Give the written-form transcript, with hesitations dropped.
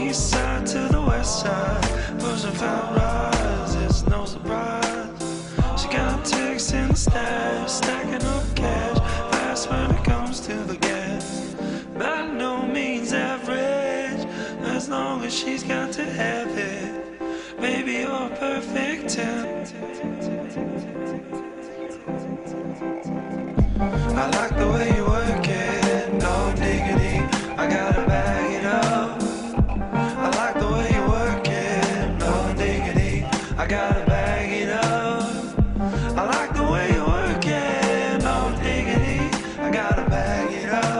east side to the west side, pushing fat rides, it's no surprise. She got ticks in the stash, stacking up cash, fast when it comes to the gas. By no means average, as long as she's got to have it. Baby, you're a perfect 10. I like the way you work it, no diggity, I gotta bag it up. I like the way you work it, no diggity, I gotta bag it up. I like the way you work it, no diggity, I gotta bag it up.